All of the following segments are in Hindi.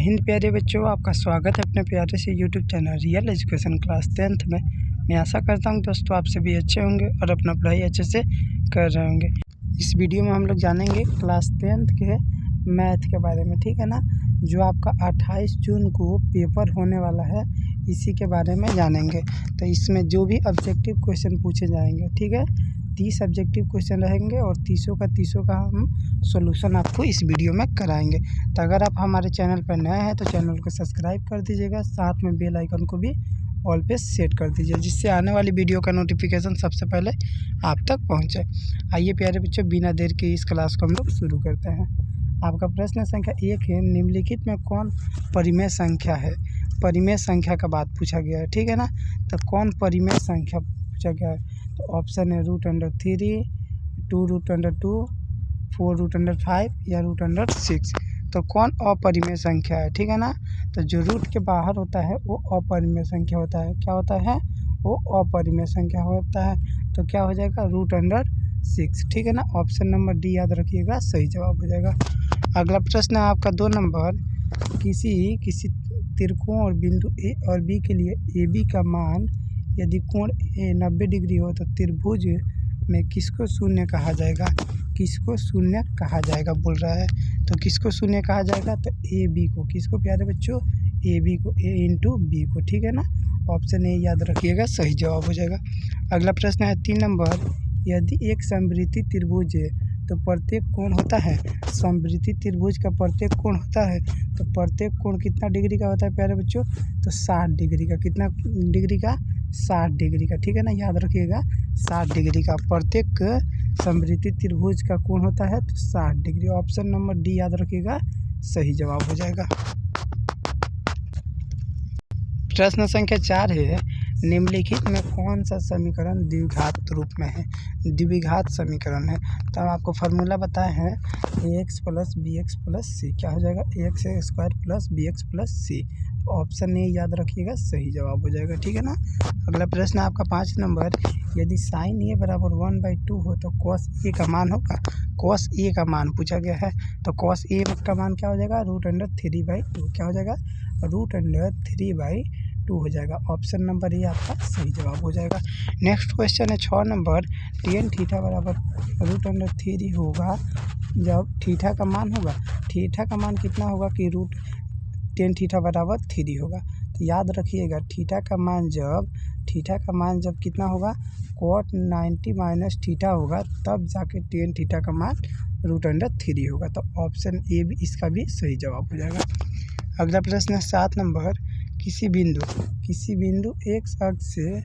हिंद प्यारे बच्चों, आपका स्वागत है अपने प्यारे से YouTube channel real education class 10th में। मैं आशा करता हूं दोस्तों आप सभी अच्छे होंगे और अपना पढ़ाई अच्छे से कर रहे होंगे। इस वीडियो में हम लोग जानेंगे क्लास 10th के मैथ के बारे में, ठीक है ना, जो आपका 28 जून को पेपर होने वाला है, इसी के बारे में जानेंगे। तो इसमें जो भी ऑब्जेक्टिव क्वेश्चन पूछे जाएंगे, ठीक है, 30 ऑब्जेक्टिव क्वेश्चन रहेंगे और 30 का हम सॉल्यूशन आपको इस वीडियो में कराएंगे। तो अगर आप हमारे चैनल पर नए हैं तो चैनल को सब्सक्राइब कर दीजिएगा, साथ में बेल आइकन को भी ऑल पे सेट कर दीजिए, जिससे आने वाली वीडियो का नोटिफिकेशन सबसे पहले आप तक पहुंचे। आइए प्यारे बच्चों, बिना देर के इस क्लास को हम लोग शुरू करते हैं। आपका प्रश्न संख्या 1 है, निम्नलिखित में कौन परिमेय संख्या है। परिमेय संख्या का बात पूछा गया है, ठीक है ना। तो कौन परिमेय संख्या पूछा गया है, तो ऑप्शन है √3, 2√2, 4√5 या √6। तो कौन अपरिमेय संख्या है, ठीक है ना। तो जो रूट के बाहर होता है वो अपरिमेय संख्या होता है। क्या होता है, वो अपरिमेय संख्या होता है। तो क्या हो जाएगा, √6, ठीक है ना। ऑप्शन नंबर डी याद रखिएगा, सही जवाब हो जाएगा। अगला प्रश्न है आपका 2 नंबर, किसी त्रिकोण और बिंदु ए और बी के लिए ए बी का मान यदि कोण 90 डिग्री हो तो त्रिभुज में किसको शून्य कहा जाएगा। किसको शून्य कहा जाएगा बोल रहा है। तो किसको शून्य कहा जाएगा, तो ए बी को। किसको प्यारे बच्चों, ए बी को, ए इंटू बी को, ठीक है ना। ऑप्शन ए याद रखिएगा, सही जवाब हो जाएगा। अगला प्रश्न है 3 नंबर, यदि एक समवृत्ति त्रिभुज है तो प्रत्येक कोण होता है। समवृत्ति त्रिभुज का प्रत्येक कोण होता है, तो प्रत्येक कोण कितना डिग्री का होता है प्यारे बच्चों, तो 60 डिग्री का। कितना डिग्री का, 60 डिग्री का, ठीक है ना, याद रखिएगा 60 डिग्री का। प्रत्येक समवृत्ति त्रिभुज का कोण होता है तो 60 डिग्री। ऑप्शन नंबर डी याद रखिएगा, सही जवाब हो जाएगा। प्रश्न संख्या 4 है, निम्नलिखित में कौन सा समीकरण द्विघात रूप में है। द्विघात समीकरण है, तो हम आपको फार्मूला बताए हैं ax + bx + c। क्या हो जाएगा, ax² + bx + c। तो ऑप्शन ए याद रखिएगा, सही जवाब हो जाएगा, ठीक है ना। अगला प्रश्न है आपका 5 नंबर, यदि sin a = 1/2 हो तो cos a का मान होगा। cos a का मान पूछा गया है, तो cos a का मान क्या हो जाएगा, √3/2। क्या हो जाएगा, √3/2 हो जाएगा। ऑप्शन नंबर ए आपका सही जवाब हो जाएगा। नेक्स्ट क्वेश्चन है 6 नंबर, tan θ = √3 होगा जब थीटा का मान होगा। थीटा का मान कितना होगा कि tan θ = 3 होगा। तो याद रखिएगा थीटा का मान जब कितना होगा, cot 90 - θ होगा, तब जाके tan θ का मान √3 होगा। तो ऑप्शन ए भी इसका भी सही जवाब हो जाएगा। अगला प्रश्न है 7 नंबर, किसी बिंदु x अक्ष से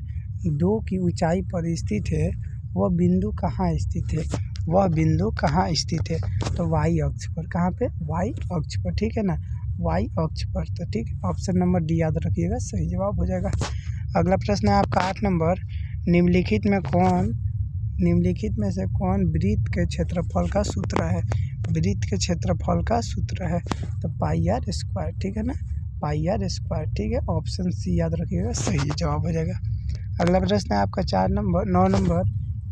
2 की ऊंचाई पर स्थित है, वह बिंदु कहाँ स्थित है। वह बिंदु कहाँ स्थित है, तो y अक्ष पर। कहाँ पे, y अक्ष पर, ठीक है ना, y अक्ष पर। तो ठीक, ऑप्शन नंबर डी याद रखिएगा, सही जवाब हो जाएगा। अगला प्रश्न है आपका 8 नंबर, निम्नलिखित में से कौन वृत्त के क्षेत्रफल का सूत्र है। वृत्त के क्षेत्रफल का सूत्र है तो πr², ठीक है ना, πr², ठीक है। ऑप्शन सी याद रखिएगा, सही जवाब हो जाएगा। अगला प्रश्न है आपका 9 नंबर,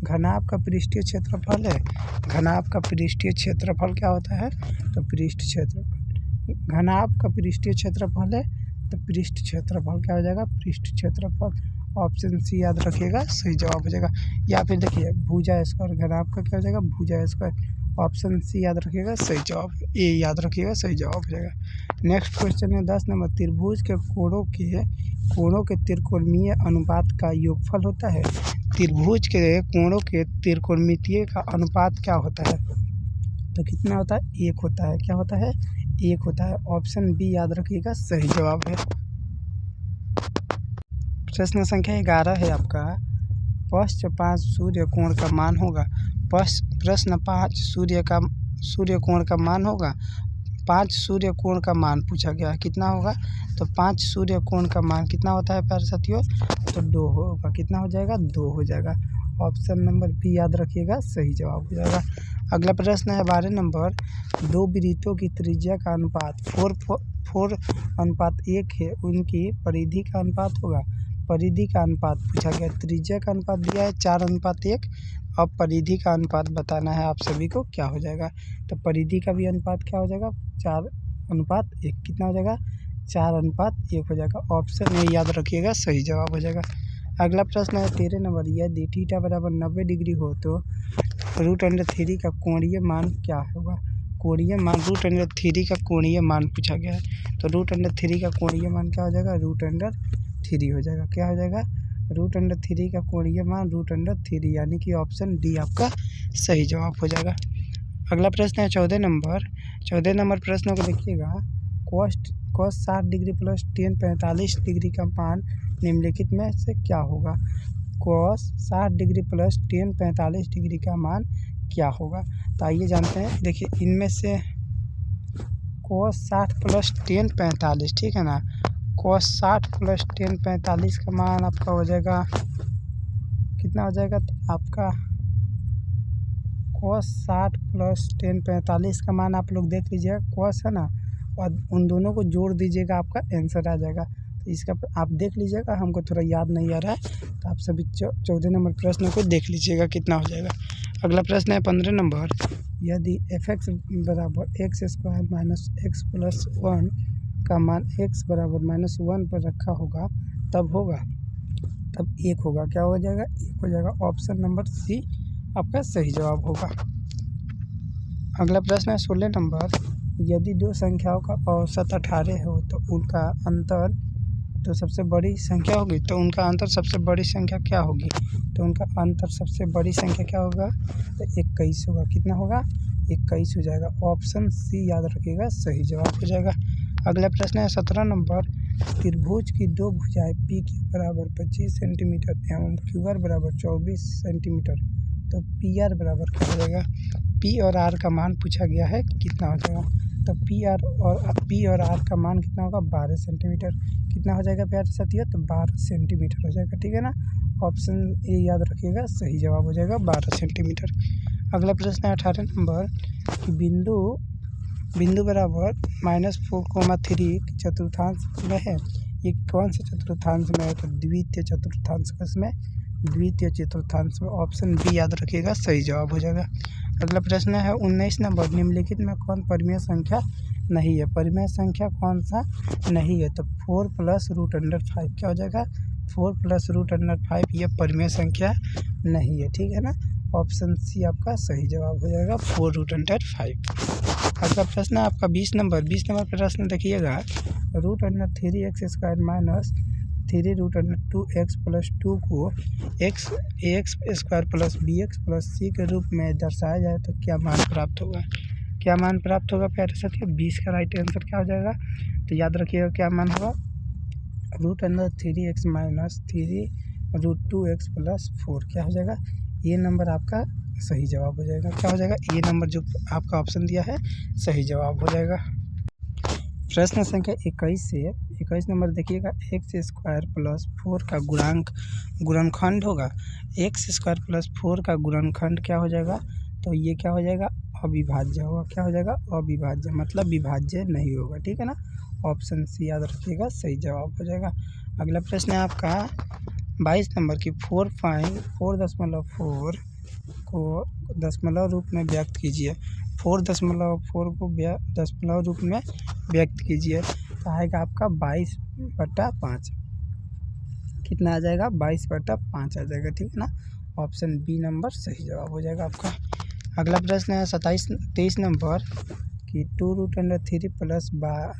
घनाभ का पृष्ठीय क्षेत्रफल है। घनाभ का पृष्ठीय क्षेत्रफल क्या होता है, तो पृष्ठ क्षेत्रफल। घनाभ का पृष्ठीय क्षेत्रफल है तो पृष्ठ क्षेत्रफल क्या हो जाएगा, पृष्ठ क्षेत्रफल। ऑप्शन सी याद रखिएगा, सही जवाब हो जाएगा। या फिर देखिए भुजा², घनाभ का क्या हो जाएगा, भुजा²। ऑप्शन सी याद रखिएगा, सही जवाब। ए याद रखिएगा, सही जवाब हो जाएगा। नेक्स्ट क्वेश्चन है 10 नंबर, त्रिभुज के कोणों के त्रिकोणीय अनुपात का योगफल होता है। त्रिभुज के कोणों के त्रिकोणमितीय का अनुपात क्या होता है, तो कितना होता है, 1 होता है। क्या होता है, 1 होता है। ऑप्शन बी याद रखिएगा, सही जवाब है। प्रश्न संख्या 11 है आपका, पश्च 5 सूर्य कोण का मान होगा। प्रश्न 5 सूर्य कोण का मान होगा। 5 सूर्य कोण का मान पूछा गया है, कितना होगा, तो 5 सूर्य कोण का मान कितना होता है प्यारे साथियों, तो 2 होगा। कितना हो जाएगा, 2 हो जाएगा। ऑप्शन नंबर बी याद रखिएगा, सही जवाब हो जाएगा। अगला प्रश्न है 12 नंबर, 2 वृत्तों की त्रिज्या का अनुपात 4:1 है, उनकी परिधि का अनुपात होगा। परिधि का अनुपात पूछा गया, त्रिज्या का अनुपात दिया है 4:1। अब परिधि का अनुपात बताना है आप सभी को, क्या हो जाएगा, तो परिधि का भी अनुपात क्या हो जाएगा, 4 अनुपात 1 कितना हो जाएगा 4:1 हो जाएगा। ऑप्शन ए याद रखिएगा सही जवाब हो जाएगा। अगला प्रश्न है 13 नंबर, यदि थीटा बराबर 90 डिग्री हो तो √3 का कोणीय मान क्या होगा। कोणीय मान √3 का कोणीय मान पूछा गया है, तो √3 का कोणीय मान क्या हो जाएगा √3 हो जाएगा। क्या हो जाएगा √3 का कोणीय मान √3, यानी कि ऑप्शन डी आपका सही जवाब हो जाएगा। अगला प्रश्न है 14 नंबर। 14 नंबर प्रश्नों को देखिएगा, cos 60 degree plus tan 45 degree का मान निम्नलिखित में से क्या होगा। cos 60 degree plus tan 45 degree का मान क्या होगा। तो आइए जानते हैं। देखिए इनमें से cos 60 प्लस tan 45, ठीक है ना, cos 60 प्लस tan 45 का मान आपका हो जाएगा कितना हो जाएगा, तो आपका cos 60 प्लस tan 45 का मान आप लोग देख लीजिएगा, cos है ना, और उन दोनों को जोड़ दीजिएगा, आपका आंसर आ जाएगा। तो इसका आप देख लीजिएगा, हमको थोड़ा याद नहीं आ रहा है, तो आप सभी 14 नंबर प्रश्न को देख लीजिएगा कितना हो जाएगा। अगला प्रश्न है 15 नंबर, यदि f(x) बराबर x² माइनस x प्लस 1 का मान x बराबर -1 पर रखा होगा तब 1 होगा। क्या हो जाएगा 1 हो जाएगा। ऑप्शन नंबर सी आपका सही जवाब होगा। अगला प्रश्न है 16 नंबर, यदि दो संख्याओं का औसत 18 हो तो उनका अंतर तो सबसे बड़ी संख्या होगी, तो उनका अंतर सबसे बड़ी संख्या क्या होगी। तो उनका अंतर सबसे बड़ी संख्या क्या होगा, तो 21 होगा। कितना होगा 21 हो जाएगा। ऑप्शन सी याद रखिएगा सही जवाब हो जाएगा। अगला प्रश्न है 17 नंबर, त्रिभुज की दो भुजाएं पी क्यू बराबर 25 सेंटीमीटर एवं क्यू आर बराबर 24 सेंटीमीटर, तो पी आर बराबर क्या हो जाएगा। पी और आर का मान पूछा गया है, कितना हो जाएगा। तो पी और आर का मान कितना होगा 12 सेंटीमीटर। कितना हो जाएगा प्यारे साथियों, तो 12 सेंटीमीटर हो जाएगा, ठीक है ना। ऑप्शन ए याद रखिएगा सही जवाब हो जाएगा 12 सेंटीमीटर। अगला प्रश्न है 18 नंबर, बिंदु बराबर -4,3 चतुर्थांश में है, ये कौन से चतुर्थांश में है, तो द्वितीय चतुर्थांश में, द्वितीय चतुर्थांश में। ऑप्शन बी याद रखिएगा सही जवाब हो जाएगा। अगला प्रश्न है 19 नंबर, निम्नलिखित में कौन परिमेय संख्या नहीं है। परिमेय संख्या कौन सा नहीं है, तो 4 + √5 क्या हो जाएगा 4 + √5, ये परिमेय संख्या नहीं है, ठीक है ना। ऑप्शन सी आपका सही जवाब हो जाएगा 4 √5। अगला प्रश्न है आपका 20 नंबर। 20 नंबर प्रश्न देखिएगा, √3x² माइनस 3√2x + 2 को ax² + bx + c के रूप में दर्शाया जाए तो क्या मान प्राप्त होगा। क्या मान प्राप्त होगा प्यारे साथियों, 20 का राइट आंसर क्या हो जाएगा, तो याद रखिएगा क्या मान होगा √3x माइनस 3√2x + 4 क्या हो जाएगा, ये नंबर आपका सही जवाब हो जाएगा। क्या हो जाएगा, ये नंबर जो आपका ऑप्शन दिया है सही जवाब हो जाएगा। प्रश्न संख्या 21 नंबर देखिएगा, x² + 4 का गुणनखंड होगा। x² + 4 का गुणनखंड क्या हो जाएगा, तो ये क्या हो जाएगा अविभाज्य होगा। क्या हो जाएगा अविभाज्य, मतलब विभाज्य नहीं होगा, ठीक है ना। ऑप्शन सी याद रखिएगा सही जवाब हो जाएगा। अगला प्रश्न है आपका 22 नंबर की 4.4 को दशमलव रूप में व्यक्त कीजिए। 4.4 को दशमलव रूप में व्यक्त कीजिए, तो आएगा आपका 22/5। कितना आ जाएगा 22/5 आ जाएगा, ठीक है ना। ऑप्शन बी नंबर सही जवाब हो जाएगा आपका। अगला प्रश्न है 23 नंबर कि 2√3 +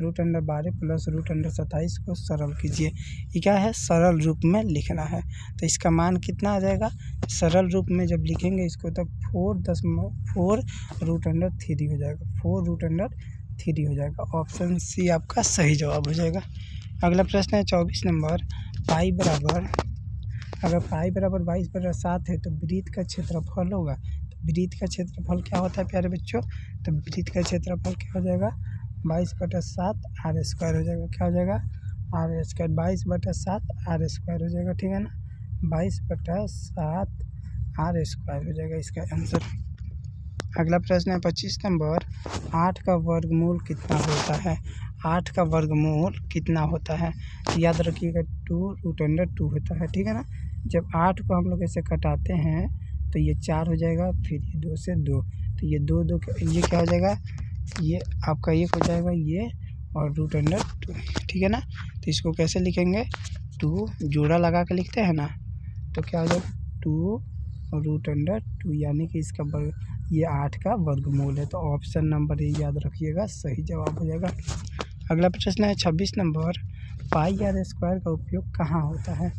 √12 + √27 को सरल कीजिए। ये क्या है, सरल रूप में लिखना है, तो इसका मान कितना आ जाएगा। सरल रूप में जब लिखेंगे इसको तो 4√3 हो जाएगा, 4√3 हो जाएगा। ऑप्शन सी आपका सही जवाब हो जाएगा। अगला प्रश्न है 24 नंबर, अगर पाई बराबर 22/7 है तो वृत्त का क्षेत्रफल होगा। तो वृत्त का क्षेत्रफल क्या होता है प्यारे बच्चों, तो वृत्त का क्षेत्रफल क्या हो जाएगा 22/7 r² हो जाएगा। क्या हो जाएगा r², 22/7 r² हो जाएगा, ठीक है ना। 22/7 r² हो जाएगा इसका आंसर। अगला प्रश्न है 25 नंबर, 8 का वर्गमूल कितना होता है। 8 का वर्गमूल कितना होता है, याद रखिएगा 2√2 होता है, ठीक है ना। जब 8 को हम लोग ऐसे कटाते हैं तो ये 4 हो जाएगा, फिर ये 2 से 2, तो ये 2 ये क्या हो जाएगा ये आपका एक हो जाएगा ये और रूट अंडर 2, ठीक है ना। तो इसको कैसे लिखेंगे, 2 जोड़ा लगा के लिखते हैं ना, तो क्या हो जाएगा 2 रूट अंडर 2, यानी कि इसका वर्ग, ये 8 का वर्गमूल है। तो ऑप्शन नंबर ए याद रखिएगा, सही जवाब हो जाएगा। अगला प्रश्न है 26 नंबर, पाई आर स्क्वायर का उपयोग कहाँ होता है।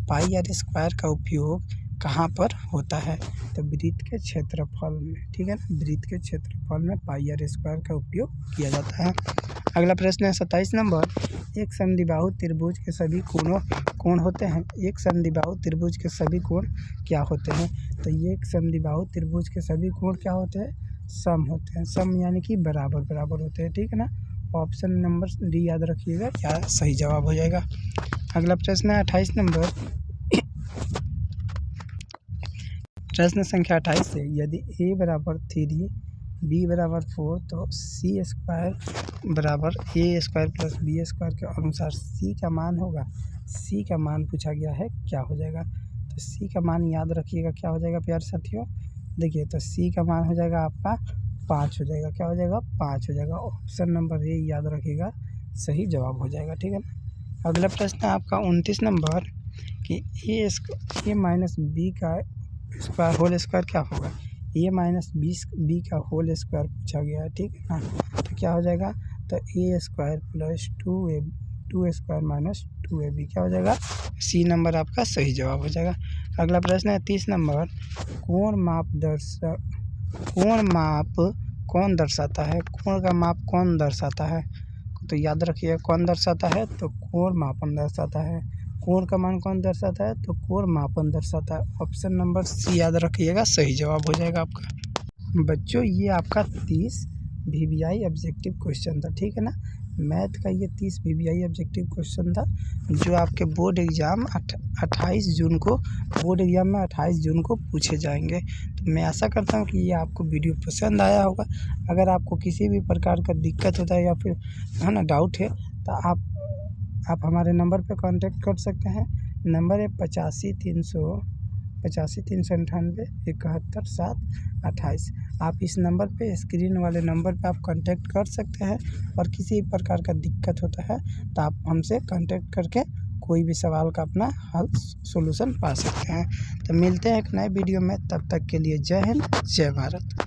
पाई आर स्क्वायर का उपयोग कहाँ पर होता है, तो वृत्त के क्षेत्रफल में, ठीक है ना। वृत्त के क्षेत्रफल में पाई आर स्क्वायर का उपयोग किया जाता है। अगला प्रश्न है 27 नंबर, एक समद्विबाहु त्रिभुज के सभी कोण होते हैं। एक समद्विबाहु त्रिभुज के सभी कोण क्या होते हैं, तो ये एक समद्विबाहु त्रिभुज के सभी कोण क्या होते हैं, सम होते हैं। सम यानी कि बराबर बराबर होते हैं, ठीक है ना। ऑप्शन नंबर डी याद रखिएगा, क्या सही जवाब हो जाएगा। अगला प्रश्न है 28 नंबर, प्रश्न संख्या 28 है, यदि a बराबर 3 b बराबर 4 तो सी स्क्वायर बराबर ए स्क्वायर प्लस बी स्क्वायर के अनुसार c का मान होगा। c का मान पूछा गया है, क्या हो जाएगा, तो c का मान याद रखिएगा, क्या हो जाएगा प्यारे साथियों। देखिए तो c का मान हो जाएगा आपका 5 हो जाएगा, क्या हो जाएगा 5 हो जाएगा। ऑप्शन नंबर ए याद रखिएगा, सही जवाब हो जाएगा, ठीक है ना। अगला प्रश्न है आपका 29 नंबर कि ए माइनस बी का स्क्वायर होल स्क्वायर क्या होगा। ए माइनस बी का होल स्क्वायर पूछा गया है, ठीक है ना। तो क्या हो जाएगा, तो a square plus 2 square minus 2ab क्या हो जाएगा, सी नंबर आपका सही जवाब हो जाएगा। अगला प्रश्न है 30 नंबर, कोण माप कौन दर्शाता है। कोण का माप कौन दर्शाता है, तो याद रखिए कौन दर्शाता है, तो कोण मापन दर्शाता है। कोण का मान कौन दर्शाता है, तो कोण मापन दर्शाता है। ऑप्शन नंबर सी याद रखिएगा, सही जवाब हो जाएगा आपका। बच्चों ये आपका 30 VBI ऑब्जेक्टिव क्वेश्चन था, ठीक है ना। मैथ का ये 30 VBI ऑब्जेक्टिव क्वेश्चन था, जो आपके बोर्ड एग्ज़ाम 28 जून को, बोर्ड एग्ज़ाम में 28 जून को पूछे जाएंगे। तो मैं आशा करता हूँ कि ये आपको वीडियो पसंद आया होगा। अगर आपको किसी भी प्रकार का दिक्कत होता है या फिर है ना डाउट है, तो आप हमारे नंबर पे कांटेक्ट कर सकते हैं। नंबर है 85 398 71 7 28। आप इस नंबर पे, स्क्रीन वाले नंबर पे आप कांटेक्ट कर सकते हैं, और किसी प्रकार का दिक्कत होता है तो आप हमसे कांटेक्ट करके कोई भी सवाल का अपना हल सॉल्यूशन पा सकते हैं। तो मिलते हैं एक नए वीडियो में, तब तक के लिए जय हिंद जय भारत।